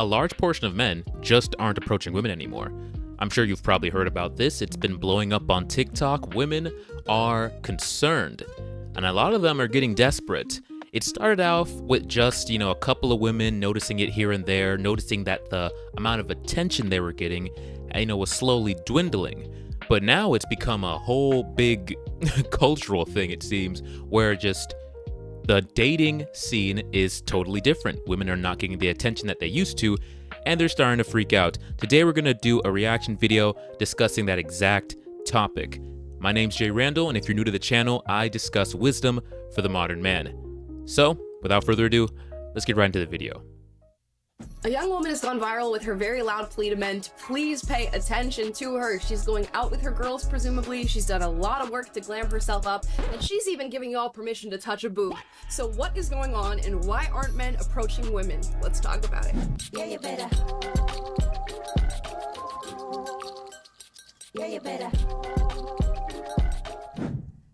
a large portion of men just aren't approaching women anymore. I'm sure you've probably heard about this. It's been blowing up on TikTok. Women are concerned, and a lot of them are getting desperate. It started off with just, a couple of women noticing it here and there, noticing that the amount of attention they were getting, was slowly dwindling. But now it's become a whole big cultural thing, it seems, where just the dating scene is totally different. Women are not getting the attention that they used to, and they're starting to freak out. Today we're going to do a reaction video discussing that exact topic. My name's Jay Randall, and if you're new to the channel, I discuss wisdom for the modern man. So, without further ado, let's get right into the video. A young woman has gone viral with her very loud plea to men to please pay attention to her. She's going out with her girls, presumably. She's done a lot of work to glam herself up, and she's even giving y'all permission to touch a boob. So what is going on, and why aren't men approaching women? Let's talk about it. Yeah, you better. Yeah, you better.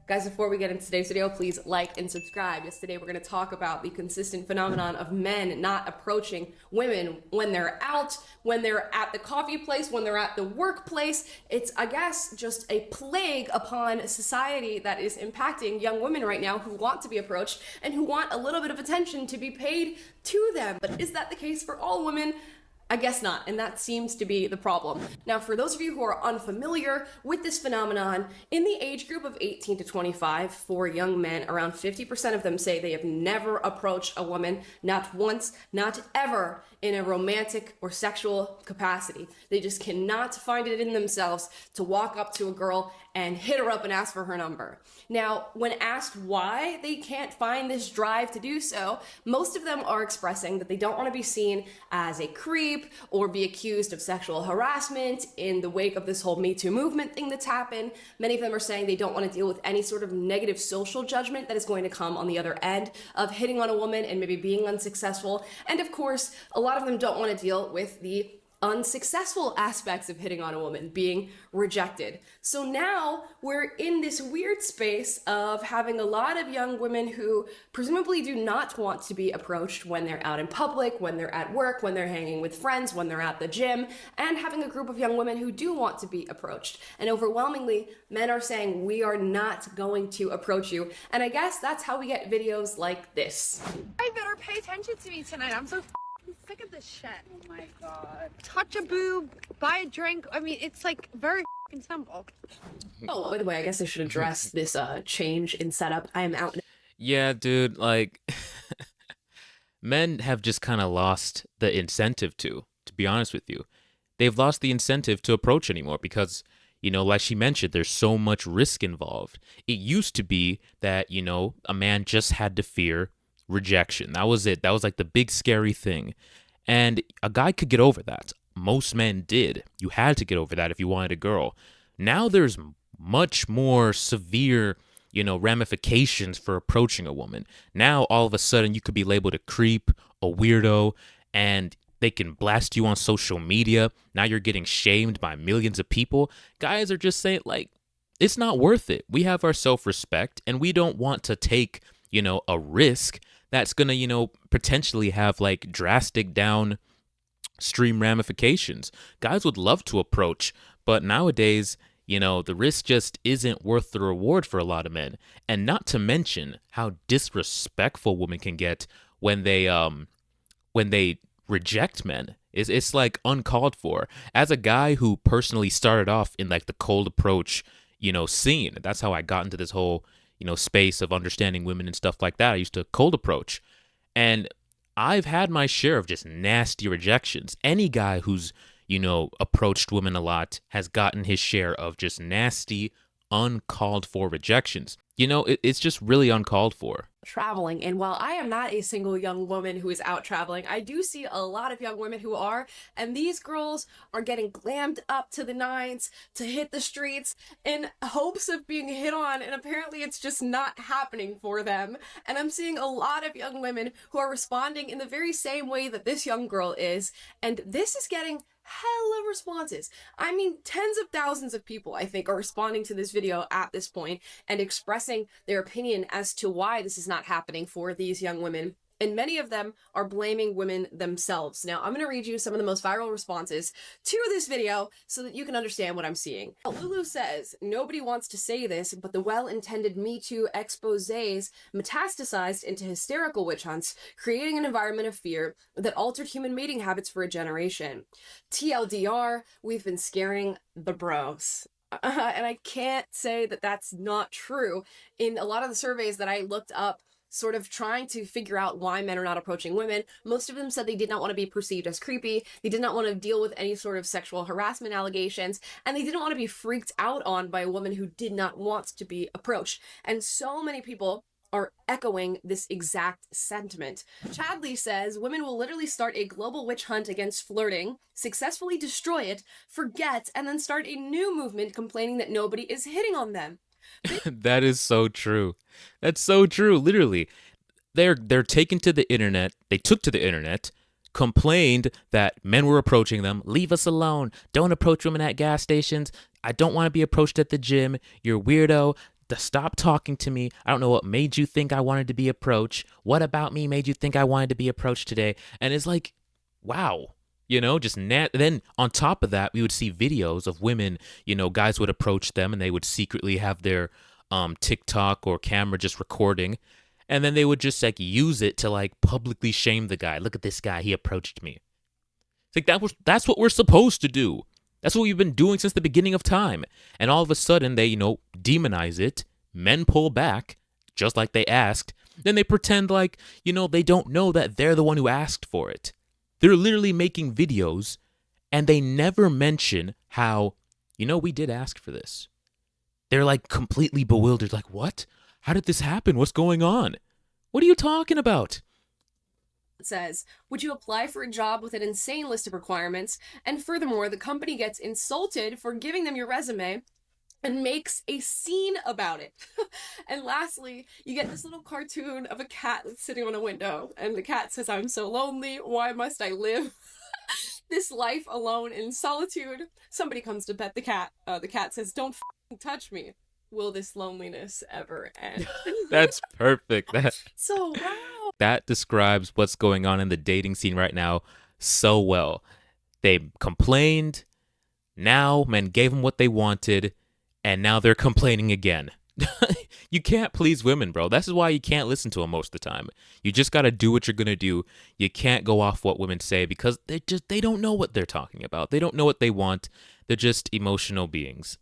Guys, before we get into today's video, please like and subscribe. Yes, today we're going to talk about the consistent phenomenon of men not approaching women when they're out, when they're at the coffee place, when they're at the workplace. It's, I guess, just a plague upon society that is impacting young women right now who want to be approached and who want a little bit of attention to be paid to them. But is that the case for all women? I guess not, and that seems to be the problem. Now, for those of you who are unfamiliar with this phenomenon, in the age group of 18 to 25, for young men, around 50% of them say they have never approached a woman, not once, not ever, in a romantic or sexual capacity. They just cannot find it in themselves to walk up to a girl and hit her up and ask for her number. Now, when asked why they can't find this drive to do so, most of them are expressing that they don't want to be seen as a creep or be accused of sexual harassment in the wake of this whole Me Too movement thing that's happened. Many of them are saying they don't want to deal with any sort of negative social judgment that is going to come on the other end of hitting on a woman and maybe being unsuccessful. And of course, a lot of them don't want to deal with the unsuccessful aspects of hitting on a woman, being rejected. So now we're in this weird space of having a lot of young women who presumably do not want to be approached when they're out in public, when they're at work, when they're hanging with friends, when they're at the gym, and having a group of young women who do want to be approached. And overwhelmingly, men are saying, we are not going to approach you. And I guess that's how we get videos like this. I better pay attention to me tonight. I'm so sick of this shit. Oh my god. Touch a boob, buy a drink. I mean, it's like very simple. Oh, by the way, I guess I should address this change in setup. I am out. Yeah, dude, men have just kind of lost the incentive to be honest with you. They've lost the incentive to approach anymore because, like she mentioned, there's so much risk involved. It used to be that, a man just had to fear rejection. That was it. That was like the big scary thing. And a guy could get over that. Most men did. You had to get over that if you wanted a girl. Now there's much more severe, ramifications for approaching a woman. Now all of a sudden you could be labeled a creep, a weirdo, and they can blast you on social media. Now you're getting shamed by millions of people. Guys are just saying, it's not worth it. We have our self-respect and we don't want to take, a risk that's going to, potentially have drastic downstream ramifications. Guys would love to approach, but nowadays, the risk just isn't worth the reward for a lot of men. And not to mention how disrespectful women can get when they reject men. It's uncalled for. As a guy who personally started off in the cold approach, scene, that's how I got into this whole space of understanding women and stuff like that. I used to cold approach, and I've had my share of just nasty rejections. Any guy who's, approached women a lot has gotten his share of just nasty, uncalled for rejections. It's just really uncalled for. Traveling, and while I am not a single young woman who is out traveling, I do see a lot of young women who are, and these girls are getting glammed up to the nines to hit the streets in hopes of being hit on, and apparently it's just not happening for them. And I'm seeing a lot of young women who are responding in the very same way that this young girl is, and this is getting hella responses. I mean, tens of thousands of people, I think, are responding to this video at this point and expressing their opinion as to why this is not happening for these young women. And many of them are blaming women themselves. Now, I'm going to read you some of the most viral responses to this video so that you can understand what I'm seeing. Lulu says, nobody wants to say this, but the well-intended Me Too exposés metastasized into hysterical witch hunts, creating an environment of fear that altered human mating habits for a generation. TLDR, we've been scaring the bros. And I can't say that that's not true. In a lot of the surveys that I looked up, sort of trying to figure out why men are not approaching women, most of them said they did not want to be perceived as creepy, they did not want to deal with any sort of sexual harassment allegations, and they didn't want to be freaked out on by a woman who did not want to be approached. And so many people are echoing this exact sentiment. Chadley says, women will literally start a global witch hunt against flirting, successfully destroy it, forget, and then start a new movement complaining that nobody is hitting on them. That is so true. That's so true. Literally, they're taken to the internet. They took to the internet, complained that men were approaching them. Leave us alone. Don't approach women at gas stations. I don't want to be approached at the gym. You're weirdo. Stop talking to me. I don't know what made you think I wanted to be approached. What about me made you think I wanted to be approached today? And it's like, wow. You know, just then on top of that, we would see videos of women, you know, guys would approach them and they would secretly have their TikTok or camera just recording. And then they would just like use it to like publicly shame the guy. Look at this guy. He approached me. It's like that's what we're supposed to do. That's what we've been doing since the beginning of time. And all of a sudden they, you know, demonize it. Men pull back just like they asked. Then they pretend like, you know, they don't know that they're the one who asked for it. They're literally making videos and they never mention how, you know, we did ask for this. They're like completely bewildered. Like, what? How did this happen? What's going on? What are you talking about? It says, would you apply for a job with an insane list of requirements? And furthermore, the company gets insulted for giving them your resume and makes a scene about it. And lastly, you get this little cartoon of a cat that's sitting on a window, and the cat says, I'm so lonely, why must I live this life alone in solitude? Somebody comes to pet the cat. The cat says, don't touch me. Will this loneliness ever end? That's perfect. So, wow. That describes what's going on in the dating scene right now so well. They complained, now men gave them what they wanted, and now they're complaining again. You can't please women, bro. This is why you can't listen to them most of the time. You just got to do what you're going to do. You can't go off what women say because they don't know what they're talking about. They don't know what they want. They're just emotional beings.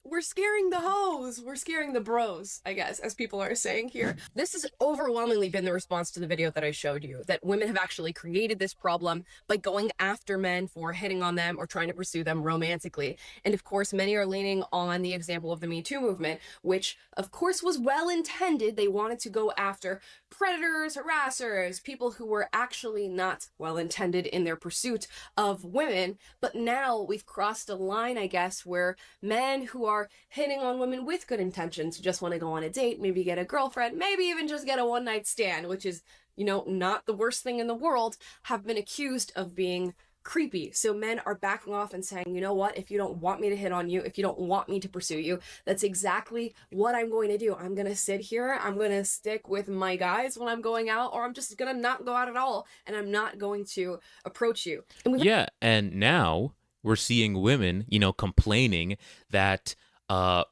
We're scaring the hoes. We're scaring the bros, I guess, as people are saying here. This has overwhelmingly been the response to the video that I showed you, that women have actually created this problem by going after men for hitting on them or trying to pursue them romantically. And of course, many are leaning on the example of the Me Too movement, which of course was well-intended. They wanted to go after predators, harassers, people who were actually not well-intended in their pursuit of women. But now we've crossed a line, I guess, where men who are hitting on women with good intentions, just want to go on a date, maybe get a girlfriend, maybe even just get a one-night stand, which is, you know, not the worst thing in the world, have been accused of being creepy. So men are backing off and saying, you know what, if you don't want me to hit on you, if you don't want me to pursue you, that's exactly what I'm going to do. I'm going to sit here, I'm going to stick with my guys when I'm going out, or I'm just going to not go out at all, and I'm not going to approach you. Yeah, and now we're seeing women, you know, complaining that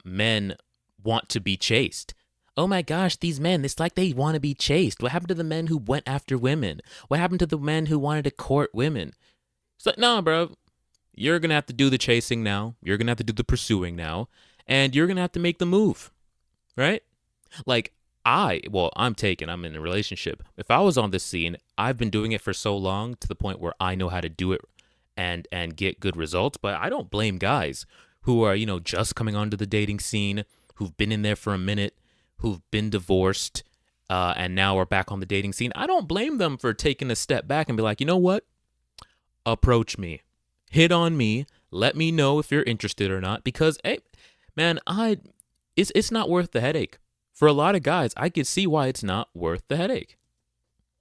men want to be chased. Oh my gosh, these men, it's like they want to be chased. What happened to the men who went after women? What happened to the men who wanted to court women? It's like, nah, bro, you're going to have to do the chasing now. You're going to have to do the pursuing now. And you're going to have to make the move, right? Like, I'm in a relationship. If I was on this scene, I've been doing it for so long to the point where I know how to do it and get good results. But I don't blame guys who are, you know, just coming onto the dating scene, who've been in there for a minute, who've been divorced, and now are back on the dating scene. I don't blame them for taking a step back and be like, you know what? Approach me. Hit on me. Let me know if you're interested or not. Because, hey, man, it's not worth the headache. For a lot of guys, I can see why it's not worth the headache.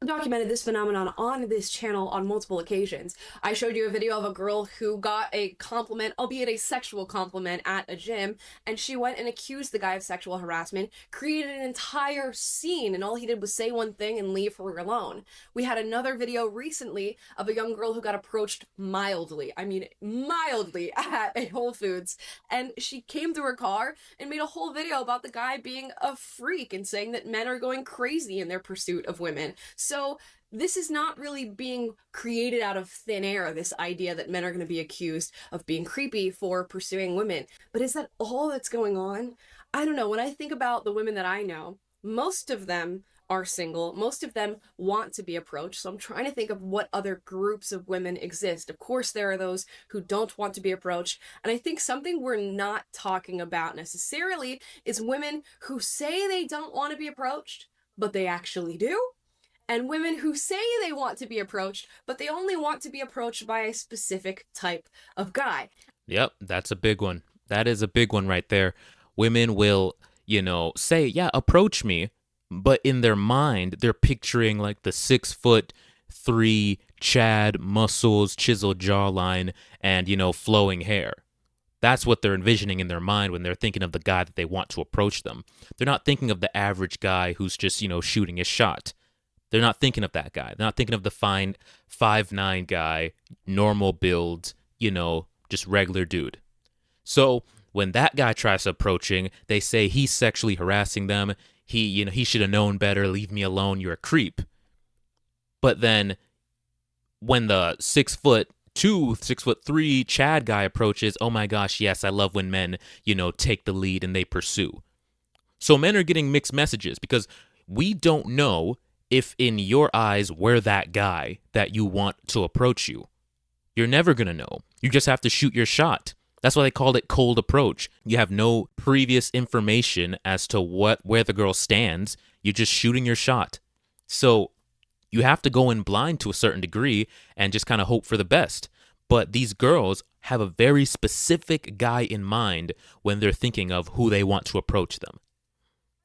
documented this phenomenon on this channel on multiple occasions. I showed you a video of a girl who got a compliment, albeit a sexual compliment, at a gym, and she went and accused the guy of sexual harassment, created an entire scene, and all he did was say one thing and leave her alone. We had another video recently of a young girl who got approached mildly, I mean mildly, at a Whole Foods, and she came to her car and made a whole video about the guy being a freak and saying that men are going crazy in their pursuit of women. So this is not really being created out of thin air, this idea that men are going to be accused of being creepy for pursuing women. But is that all that's going on? I don't know. When I think about the women that I know, most of them are single. Most of them want to be approached. So I'm trying to think of what other groups of women exist. Of course, there are those who don't want to be approached. And I think something we're not talking about necessarily is women who say they don't want to be approached, but they actually do. And women who say they want to be approached, but they only want to be approached by a specific type of guy. Yep, that's a big one. That is a big one right there. Women will, say, yeah, approach me, but in their mind, they're picturing like the 6'3" Chad, muscles, chiseled jawline, and, flowing hair. That's what they're envisioning in their mind when they're thinking of the guy that they want to approach them. They're not thinking of the average guy who's just, shooting his shot. They're not thinking of that guy. They're not thinking of the fine 5'9" guy, normal build, just regular dude. So when that guy tries approaching, they say he's sexually harassing them. He should have known better. Leave me alone. You're a creep. But then when the 6'2", 6'3" Chad guy approaches, oh my gosh, yes, I love when men, take the lead and they pursue. So men are getting mixed messages because we don't know if in your eyes we're that guy that you want to approach you. You're never going to know. You just have to shoot your shot. That's why they called it cold approach. You have no previous information as to where the girl stands. You're just shooting your shot. So you have to go in blind to a certain degree and just kind of hope for the best. But these girls have a very specific guy in mind when they're thinking of who they want to approach them.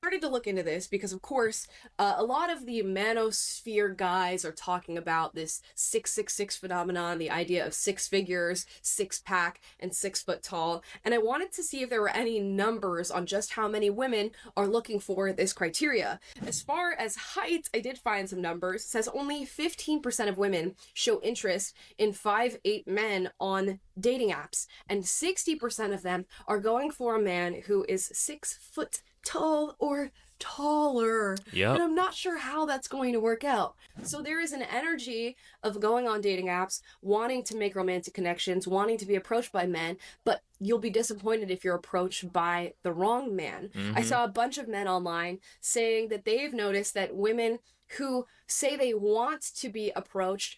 Started to look into this because, of course, a lot of the manosphere guys are talking about this 666 phenomenon, the idea of 6 figures, 6-pack, and 6 foot tall. And I wanted to see if there were any numbers on just how many women are looking for this criteria. As far as height, I did find some numbers. It says only 15% of women show interest in 5'8" men on dating apps, and 60% of them are going for a man who is 6 foot tall or taller. Yep. And I'm not sure how that's going to work out. So there is an energy of going on dating apps, wanting to make romantic connections, wanting to be approached by men, but you'll be disappointed if you're approached by the wrong man. I saw a bunch of men online saying that they've noticed that women who say they want to be approached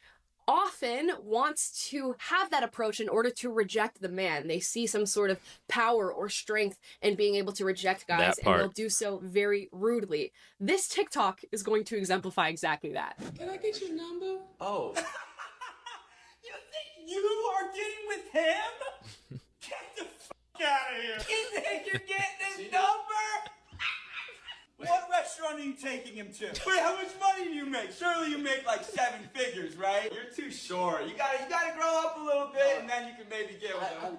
often wants to have that approach in order to reject the man. They see some sort of power or strength in being able to reject guys, and they'll do so very rudely. This TikTok is going to exemplify exactly that. Can I get your number? Oh. You think you are getting with him? Get the fuck out of here. You think you're getting his number? What restaurant are you taking him to? Wait, how much money do you make? Surely you make like 7 figures, right? You're too short. You gotta grow up a little bit, and then you can maybe get with him.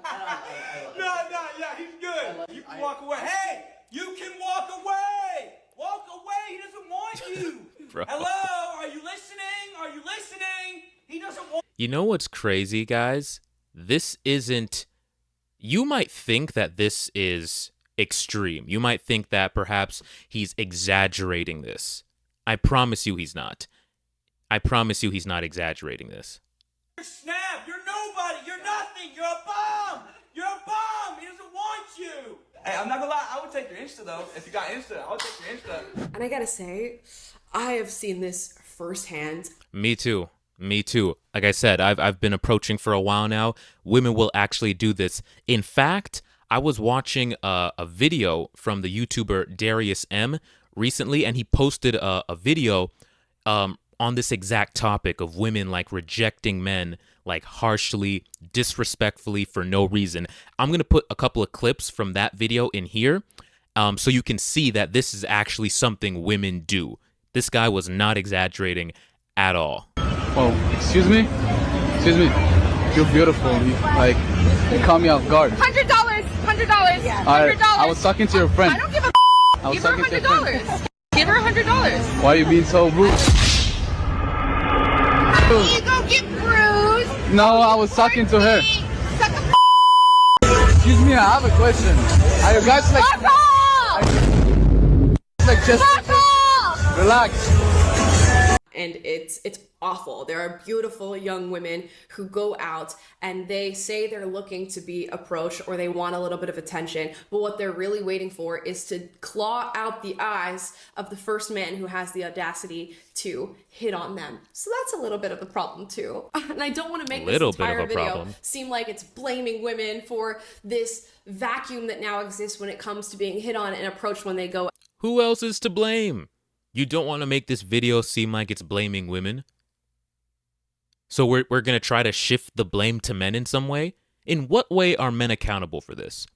No, yeah, he's good. You can walk away. Hey, you can walk away. Walk away. He doesn't want you. Bro. Hello, are you listening? Are you listening? He doesn't want. You know what's crazy, guys? This isn't. You might think that this is extreme. You might think that perhaps he's exaggerating this. I promise you he's not. I promise you he's not exaggerating this. You're snap. You're nobody. You're nothing. You're a bomb. You're a bomb. He doesn't want you. Hey, I'm not gonna lie. I would take your Insta though. If you got Insta, I would take your Insta. And I gotta say, I have seen this firsthand. Me too. Like I said, I've been approaching for a while now. Women will actually do this. In fact, I was watching a video from the YouTuber Darius M recently, and he posted a video on this exact topic of women like rejecting men like harshly, disrespectfully for no reason. I'm going to put a couple of clips from that video in here so you can see that this is actually something women do. This guy was not exaggerating at all. Oh, excuse me? Excuse me. You're beautiful. You caught me off guard. $100. $100. I was talking to your friend. I don't give a I was Give her talking to your friend. $100. Give her $100. Why are you being so rude? You go get bruised. No, I was talking to her. Suck a Excuse me, I have a question. Are you guys like... Fuck off! Like just... Fuck off! Relax. And it's awful. There are beautiful young women who go out and they say they're looking to be approached or they want a little bit of attention, but what they're really waiting for is to claw out the eyes of the first man who has the audacity to hit on them. So that's a little bit of the problem too. And I don't want to make this entire video seem like it's blaming women for this vacuum that now exists when it comes to being hit on and approached when they go. Who else is to blame? You don't want to make this video seem like it's blaming women. So we're going to try to shift the blame to men in some way? In what way are men accountable for this?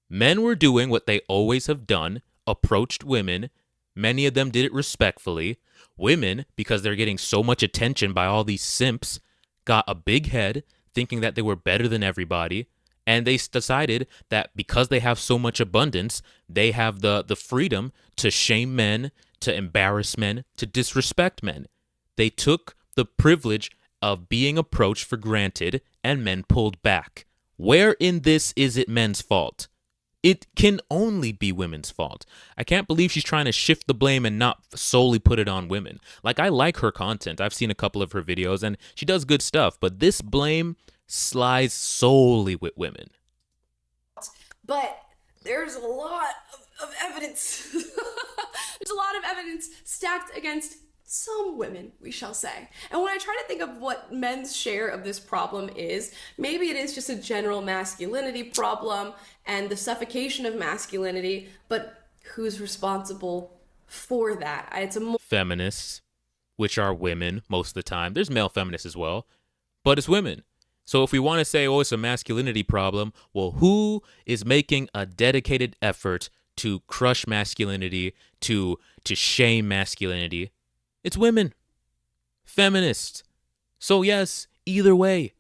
Men were doing what they always have done, approached women. Many of them did it respectfully. Women, because they're getting so much attention by all these simps, got a big head, thinking that they were better than everybody. And they decided that because they have so much abundance, they have the freedom to shame men, to embarrass men, to disrespect men. They took the privilege of being approached for granted, and men pulled back. Where in this is it men's fault? It can only be women's fault. I can't believe she's trying to shift the blame and not solely put it on women. Like, I like her content. I've seen a couple of her videos, and she does good stuff, but this blame lies solely with women. But there's a lot of evidence. There's a lot of evidence stacked against some women, we shall say. And when I try to think of what men's share of this problem is, maybe it is just a general masculinity problem and the suffocation of masculinity, but who's responsible for that? It's a feminists, which are women most of the time. There's male feminists as well, but it's women. So if we want to say, oh, it's a masculinity problem, well, who is making a dedicated effort to crush masculinity, to shame masculinity? It's women. Feminists. So yes, either way,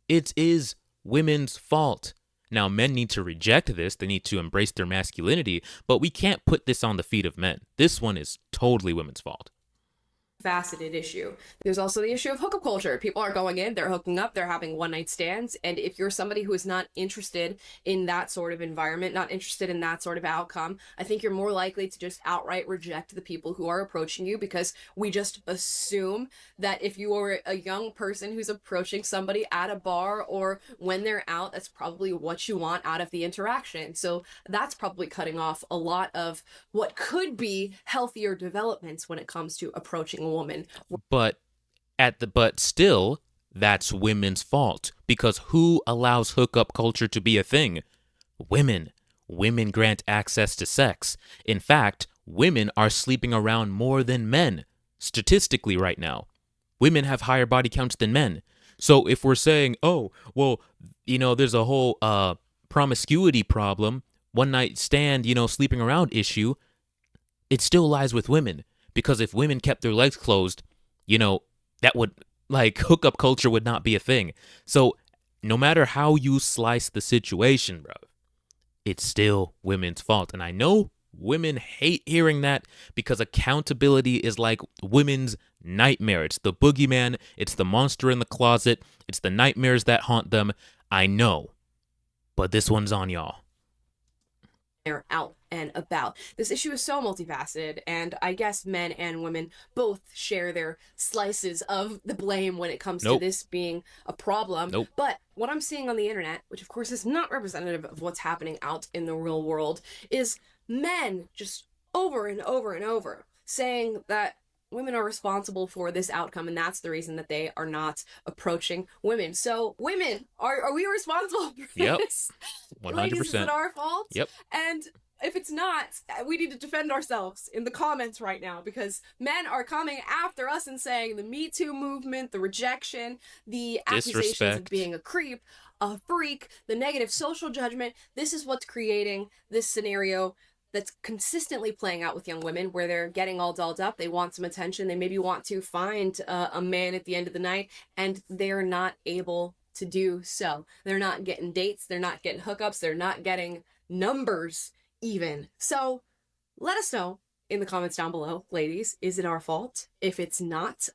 it is women's fault. Now, men need to reject this. They need to embrace their masculinity, but we can't put this on the feet of men. This one is totally women's fault. Faceted issue. There's also the issue of hookup culture. People are going in, they're hooking up, they're having one-night stands, and if you're somebody who is not interested in that sort of environment, not interested in that sort of outcome, I think you're more likely to just outright reject the people who are approaching you, because we just assume that if you are a young person who's approaching somebody at a bar or when they're out, that's probably what you want out of the interaction. So that's probably cutting off a lot of what could be healthier developments when it comes to approaching a woman. But still, that's women's fault, because who allows hookup culture to be a thing? Women. Women grant access to sex. In fact, women are sleeping around more than men, statistically right now. Women have higher body counts than men. So if we're saying, oh, well, there's a whole promiscuity problem, one night stand, sleeping around issue, it still lies with women. Because if women kept their legs closed, that would, hookup culture would not be a thing. So no matter how you slice the situation, bro, it's still women's fault. And I know women hate hearing that, because accountability is like women's nightmare. It's the boogeyman. It's the monster in the closet. It's the nightmares that haunt them. I know. But this one's on y'all. They're out and about. This issue is so multifaceted, and I guess men and women both share their slices of the blame when it comes to this being a problem. But what I'm seeing on the internet, which of course is not representative of what's happening out in the real world, is men just over and over and over saying that women are responsible for this outcome, and that's the reason that they are not approaching women. So women, are we responsible for this? 100%. Ladies, is it our fault? Yep. And if it's not, we need to defend ourselves in the comments right now, because men are coming after us and saying the Me Too movement, the rejection, the accusations of being a creep, a freak, the negative social judgment, this is what's creating this scenario that's consistently playing out with young women, where they're getting all dolled up, they want some attention, they maybe want to find a man at the end of the night, and they're not able to do so. They're not getting dates, they're not getting hookups, they're not getting numbers even. So let us know in the comments down below, ladies, is it our fault? If it's not,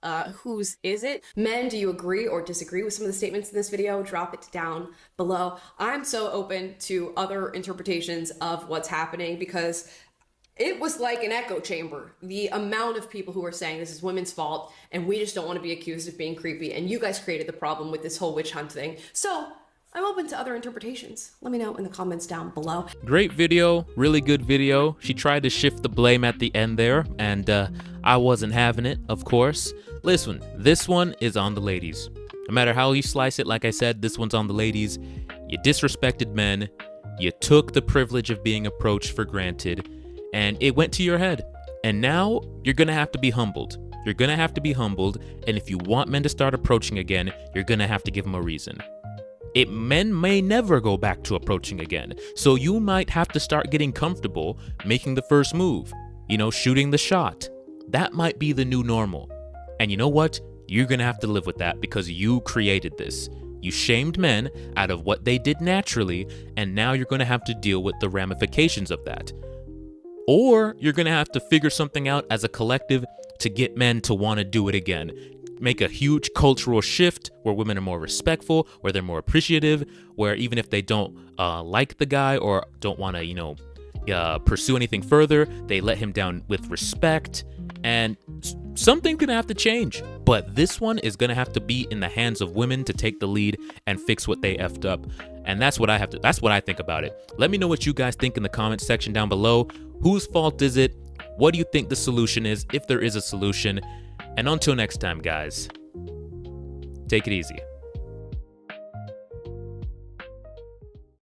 whose is it? Men, do you agree or disagree with some of the statements in this video? Drop it down below. I'm so open to other interpretations of what's happening, because it was like an echo chamber. The amount of people who are saying this is women's fault and we just don't want to be accused of being creepy, and you guys created the problem with this whole witch hunt thing. So I'm open to other interpretations. Let me know in the comments down below. Great video, really good video. She tried to shift the blame at the end there, and I wasn't having it, of course. Listen, this one is on the ladies. No matter how you slice it, like I said, this one's on the ladies. You disrespected men, you took the privilege of being approached for granted, and it went to your head. And now you're gonna have to be humbled. You're gonna have to be humbled, and if you want men to start approaching again, you're gonna have to give them a reason. Men may never go back to approaching again, so you might have to start getting comfortable making the first move, you know, shooting the shot. That might be the new normal. And you know what? You're gonna have to live with that, because you created this. You shamed men out of what they did naturally, and now you're gonna have to deal with the ramifications of that. Or you're gonna have to figure something out as a collective to get men to wanna do it again. Make a huge cultural shift where women are more respectful, where they're more appreciative, where even if they don't like the guy or don't want to, you know, pursue anything further, they let him down with respect. And something's gonna have to change. But this one is gonna have to be in the hands of women to take the lead and fix what they effed up. And that's what I think about it. Let me know what you guys think in the comments section down below. Whose fault is it? What do you think the solution is, if there is a solution? And until next time, guys, take it easy.